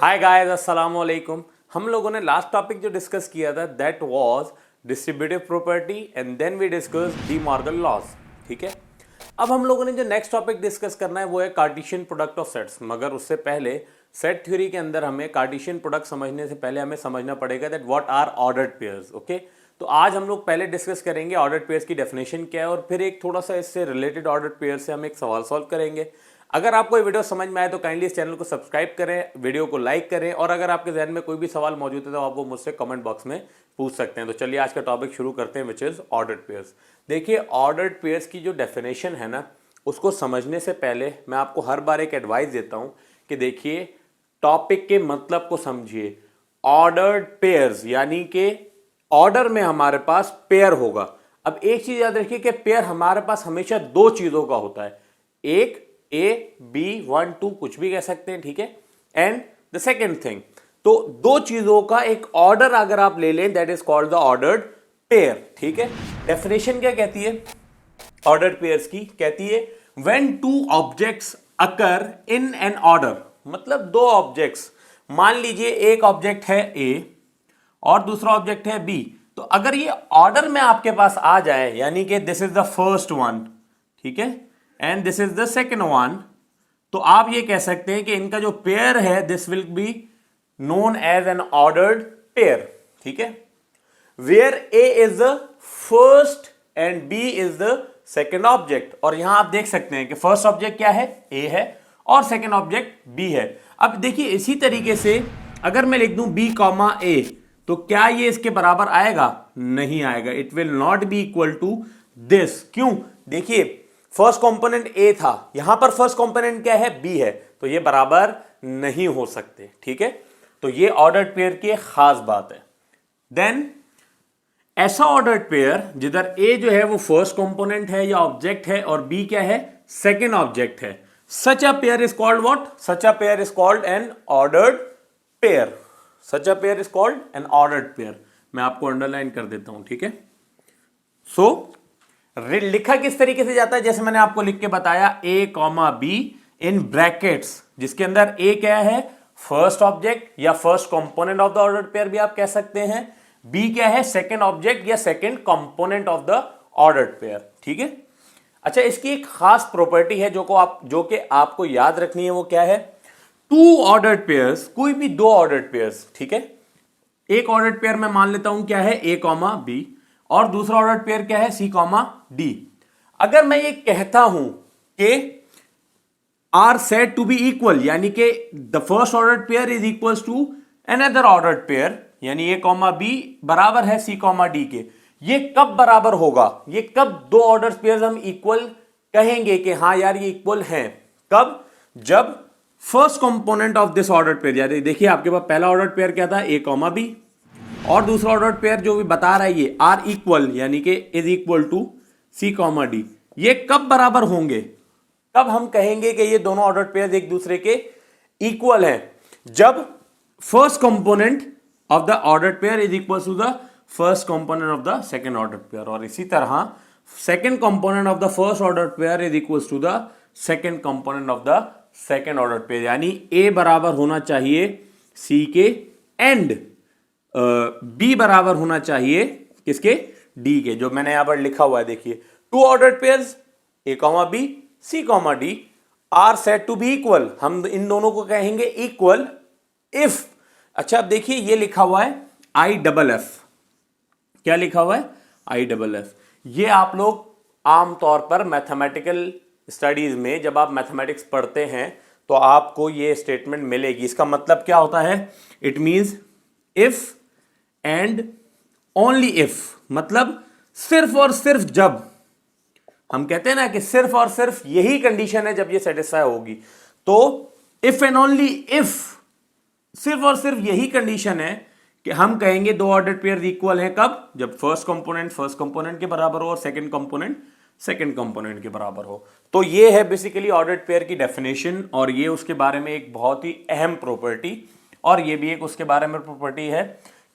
Hi guys, अस्सलाम वालेकुम। हम लोगों ने लास्ट टॉपिक जो डिस्कस किया था that was distributive property and then we discuss De Morgan laws. ठीक है, अब हम लोगों ने जो नेक्स्ट टॉपिक डिस्कस करना है वो है कार्टेशियन प्रोडक्ट ऑफ सेट्स। मगर उससे पहले सेट थ्योरी के अंदर हमें कार्टेशियन प्रोडक्ट समझने से पहले हमें समझना पड़ेगा that what are ordered pairs. Okay, तो आज हम लोग पहले डिस्कस करेंगे ऑर्डर्ड पेयर्स की डेफिनेशन क्या है और फिर एक थोड़ा सा इससे रिलेटेड ऑर्डर्ड पेयर से हम एक सवाल सॉल्व करेंगे। अगर आपको ये वीडियो समझ में आए तो काइंडली इस चैनल को सब्सक्राइब करें, वीडियो को लाइक करें और अगर आपके जहन में कोई भी सवाल मौजूद है तो आप वो मुझसे कमेंट बॉक्स में पूछ सकते हैं। तो चलिए आज का टॉपिक शुरू करते हैं विच इज ऑर्डर्ड पेयर्स। देखिए, ऑर्डर्ड पेयर्स की जो डेफिनेशन है ना, उसको समझने से पहले मैं आपको हर बार एक एडवाइस देता हूं कि देखिए टॉपिक के मतलब को समझिए। ऑर्डर्ड पेयर्स यानी कि ऑर्डर में हमारे पास पेयर होगा। अब एक चीज याद रखिए कि पेयर हमारे पास हमेशा दो चीजों का होता है, एक ए बी 1 2 कुछ भी कह सकते हैं, ठीक है। एंड द सेकेंड थिंग, तो दो चीजों का एक ऑर्डर अगर आप ले लें that is called the ordered pair. ठीक है, डेफिनेशन क्या कहती है ऑर्डर्ड पेयर्स की? कहती है when two objects occur in an order. मतलब दो ऑब्जेक्ट्स, मान लीजिए एक ऑब्जेक्ट है ए और दूसरा ऑब्जेक्ट है बी, तो अगर ये ऑर्डर में आपके पास आ जाए यानी कि this is the first one, ठीक है, and this is the second one, तो आप ये कह सकते हैं कि इनका जो पेयर है this will be known as an ordered pair. ठीक है, where A is the first and B is the second object. और यहां आप देख सकते हैं कि फर्स्ट ऑब्जेक्ट क्या है, ए है, और सेकेंड ऑब्जेक्ट बी है। अब देखिए इसी तरीके से अगर मैं लिख दूं बी कॉमा ए, तो क्या ये इसके बराबर आएगा? नहीं आएगा, it will not be equal to this. क्यों? देखिए फर्स्ट कंपोनेंट ए था, यहां पर फर्स्ट कंपोनेंट क्या है, बी है, तो ये बराबर नहीं हो सकते। ठीक है, तो ये ऑर्डर्ड पेयर की एक खास बात है। देन ऐसा ऑर्डर्ड पेयर जिधर ए जो है वो फर्स्ट कंपोनेंट है या ऑब्जेक्ट है और बी क्या है, सेकेंड ऑब्जेक्ट है, such a pair is called what? Such a pair is called an ordered pair. Such a pair is called an ordered pair. मैं आपको अंडरलाइन कर देता हूं, ठीक है। सो लिखा किस तरीके से जाता है, जैसे मैंने आपको लिख के बताया, ए कॉमा बी इन ब्रैकेट्स, जिसके अंदर ए क्या है, फर्स्ट ऑब्जेक्ट या first component of the ordered pair भी आप कह सकते हैं, बी क्या है, सेकेंड ऑब्जेक्ट या second component of the ordered pair. ठीक है, अच्छा, इसकी एक खास प्रॉपर्टी है जो कि आपको याद रखनी है, वो क्या है? टू ऑर्डर्ड पेयर्स, कोई भी दो ऑर्डर्ड पेयर्स, ठीक है, एक ऑर्डर्ड पेयर मैं मान लेता हूं क्या है, ए कॉमा बी, और दूसरा ऑर्डर्ड पेयर क्या है, सी कॉमा डी। अगर मैं ये कहता हूं कि are said to be equal, यानी कि the first ordered pair is equal to another ordered pair, यानी ए कॉमा बी बराबर है सी कॉमा डी के, ये कब बराबर होगा? ये कब दो ऑर्डर पेयर हम इक्वल कहेंगे कि हाँ यार ये इक्वल हैं? कब? जब first component of this ordered pair, यानी देखिए आपके पास पहला ऑर्डर्ड पेयर क्या था, ए कॉमा बी, और दूसरा ऑर्डर पेयर जो भी बता रहा है ये आर इक्वल, यानी कि is equal to C comma D, ये कब बराबर होंगे? कब हम कहेंगे कि ये दोनों ऑर्डर पेयर एक दूसरे के इक्वल हैं? जब first component of the order pair is equal to the first component of the second order pair, और इसी तरह second component of the first order pair is equal to the second component of the second order pair, यानी A बराबर होना चाहिए सी के and B बराबर होना चाहिए किसके, डी के, जो मैंने यहां पर लिखा हुआ है। देखिए two ordered pairs A comma B C comma D are said to be equal, हम इन दोनों को कहेंगे इक्वल इफ, अच्छा अब देखिए ये लिखा हुआ है आई डबल एफ, क्या लिखा हुआ है, आई डबल एफ। ये आप लोग आमतौर पर मैथमेटिकल स्टडीज में जब आप मैथमेटिक्स पढ़ते हैं तो आपको ये स्टेटमेंट मिलेगी। इसका मतलब क्या होता है? It means if and only if, मतलब सिर्फ और सिर्फ जब, हम कहते हैं ना कि सिर्फ और सिर्फ यही कंडीशन है जब ये सेटिस्फाई होगी, तो इफ एंड ओनली इफ, सिर्फ और सिर्फ यही कंडीशन है कि हम कहेंगे दो ऑर्डर्ड पेयर इक्वल हैं। कब? जब फर्स्ट कंपोनेंट के बराबर हो और सेकंड कंपोनेंट के बराबर हो। तो ये है बेसिकली ऑर्डर्ड पेयर की डेफिनेशन, और ये उसके बारे में एक बहुत ही अहम प्रॉपर्टी, और ये भी एक उसके बारे में प्रॉपर्टी है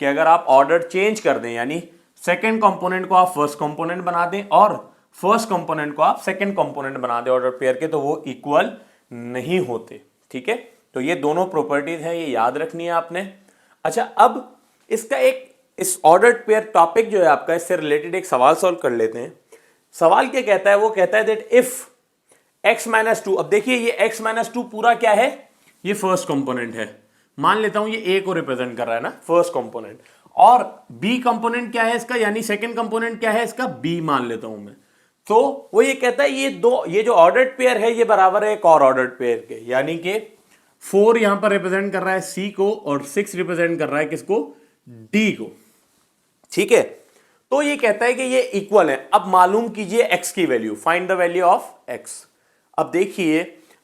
कि अगर आप ऑर्डर चेंज कर दें, यानी सेकंड कंपोनेंट को आप फर्स्ट कंपोनेंट बना दें और फर्स्ट कंपोनेंट को आप सेकंड कंपोनेंट बना दें ऑर्डर पेयर के, तो वो इक्वल नहीं होते। ठीक है, तो ये दोनों प्रॉपर्टीज हैं, ये याद रखनी है आपने। अच्छा, अब इसका इस ऑर्डर्ड पेयर टॉपिक जो है आपका, इससे रिलेटेड एक सवाल सॉल्व कर लेते हैं। सवाल क्या कहता है? वो कहता है that if x minus two, अब देखिए ये x माइनस टू पूरा क्या है? ये फर्स्ट कंपोनेंट है। मान लेता हूं ये a को रिप्रेजेंट कर रहा है ना, फर्स्ट कंपोनेंट, और b कंपोनेंट क्या है इसका, यानी सेकंड कंपोनेंट क्या है इसका, b मान लेता हूं मैं। तो वो ये कहता है ये जो ऑर्डर्ड पेयर है ये बराबर है एक और ऑर्डर्ड पेयर के, यानी कि 4 यहां पर रिप्रेजेंट कर रहा है c को और 6 रिप्रेजेंट कर रहा है किसको, d को। ठीक है, तो ये कहता है कि ये इक्वल है। अब मालूम कीजिए x की value, find the value of x। अब देखिए,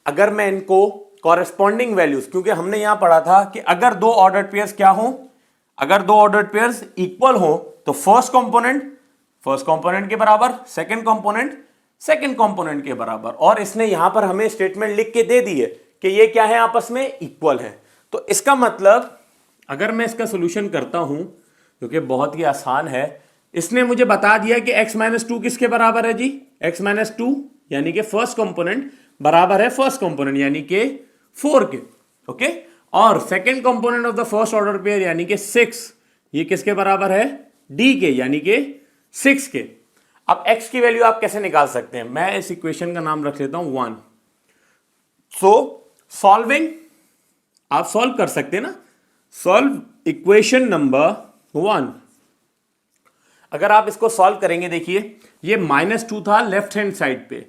अगर मैं इनको कॉरेस्पॉन्डिंग वैल्यूज, क्योंकि हमने यहां पढ़ा था कि अगर दो ऑर्डर्ड पेयर्स क्या हो, अगर दो ऑर्डर्ड पेयर्स इक्वल हो तो फर्स्ट कंपोनेंट के बराबर, सेकंड कंपोनेंट के बराबर, और इसने यहां पर हमें स्टेटमेंट लिख के दे दी है कि ये क्या है, आपस में इक्वल है। तो इसका मतलब अगर मैं इसका सोल्यूशन करता हूं, जो कि बहुत ही आसान है, इसने मुझे बता दिया कि x माइनस टू किसके बराबर है जी, x माइनस टू यानी कि फर्स्ट कंपोनेंट बराबर है फर्स्ट कंपोनेंट यानी कि 4 के, ओके। और second component of the first order pair यानी कि 6, ये किसके बराबर है, d के, यानी कि 6 के। अब x की वैल्यू आप कैसे निकाल सकते हैं? मैं इस इक्वेशन का नाम रख लेता हूं 1। सो सॉल्विंग, आप सॉल्व कर सकते हैं ना, सॉल्व इक्वेशन नंबर 1। अगर आप इसको सॉल्व करेंगे, देखिए ये -2 था लेफ्ट हैंड साइड पे,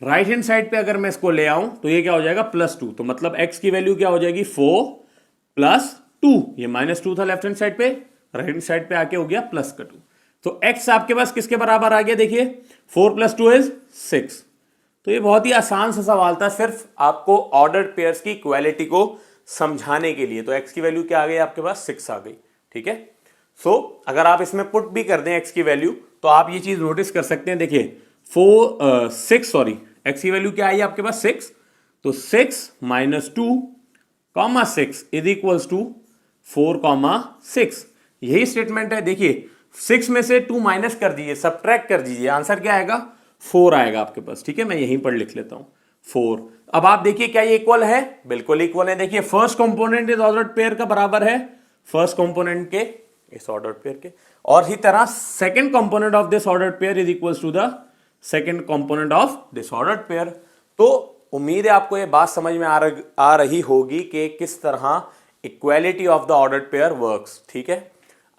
राइट हैंड साइड पे अगर मैं इसको ले आऊं तो ये क्या हो जाएगा, +2। तो मतलब x की वैल्यू क्या हो जाएगी, 4 + 2। ये -2 था लेफ्ट हैंड साइड पे, राइट हैंड साइड पे आके हो गया +2। तो x आपके पास किसके बराबर आ गया, देखिए 4 + 2 = 6। तो ये बहुत ही आसान सा सवाल था, सिर्फ आपको ऑर्डर्ड पेयर्स की इक्वालिटी को समझाने के लिए। तो x की वैल्यू क्या आ गई आपके पास, 6 आ गई। ठीक है, सो अगर आप इसमें पुट भी कर दें x की वैल्यू तो आप ये चीज नोटिस कर सकते हैं। देखिए x की वैल्यू क्या आई आपके पास, 6। तो 6 - 2, 6 = 4, 6। यही स्टेटमेंट है। देखिए 6 में से 2 माइनस कर दीजिए, सब्ट्रैक्ट कर दीजिए, आंसर क्या आएगा, 4 आएगा आपके पास। ठीक है, मैं यहीं पर लिख लेता हूं 4। अब आप देखिए क्या ये इक्वल है, बिल्कुल इक्वल है। देखिए फर्स्ट कंपोनेंट इस ऑर्डर्ड पेयर का बराबर है फर्स्ट कंपोनेंट के, इस ऑर्डर्ड पेयर के, और इसी तरह second component of this ordered pair is equals to the second component of this ordered pair. तो उम्मीद है आपको ये बात समझ में आ रही होगी कि किस तरह equality of the ordered pair works. ठीक है,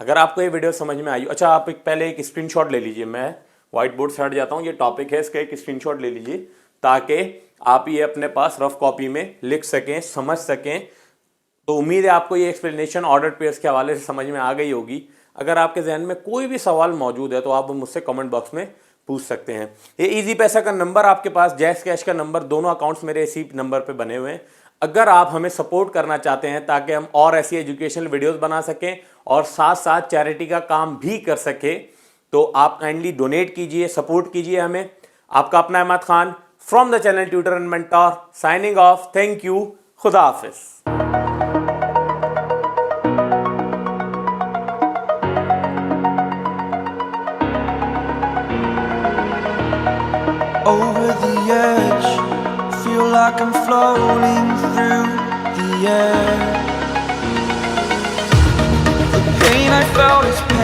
अगर आपको ये वीडियो समझ में आई, अच्छा आप पहले एक स्क्रीनशॉट ले लीजिए, मैं व्हाइट बोर्ड से हट जाता हूं, ये टॉपिक है, इसका एक स्क्रीनशॉट ले लीजिए ताकि आप ये अपने पास रफ कॉपी में लिख सकें, समझ सकें। तो उम्मीद है आपको ये एक्सप्लेनेशन ऑर्डर्ड पेयर्स के हवाले से समझ में आ गई होगी। अगर आपके जहन में कोई भी सवाल मौजूद है तो आप मुझसे कमेंट बॉक्स में पूछ सकते हैं। ये इजी पैसा का नंबर आपके पास, जैस कैश का नंबर, दोनों अकाउंट्स मेरे इसी नंबर पे बने हुए हैं। अगर आप हमें सपोर्ट करना चाहते हैं ताकि हम और ऐसी एजुकेशनल वीडियोस बना सकें और साथ साथ चैरिटी का काम भी कर सके, तो आप काइंडली डोनेट कीजिए, सपोर्ट कीजिए हमें। आपका अपना Ahmad Khan from the channel tutor and mentor, signing off. Thank you, खुदा हाफिज। Over the edge, feel like I'm floating through the air. The pain I felt is pain.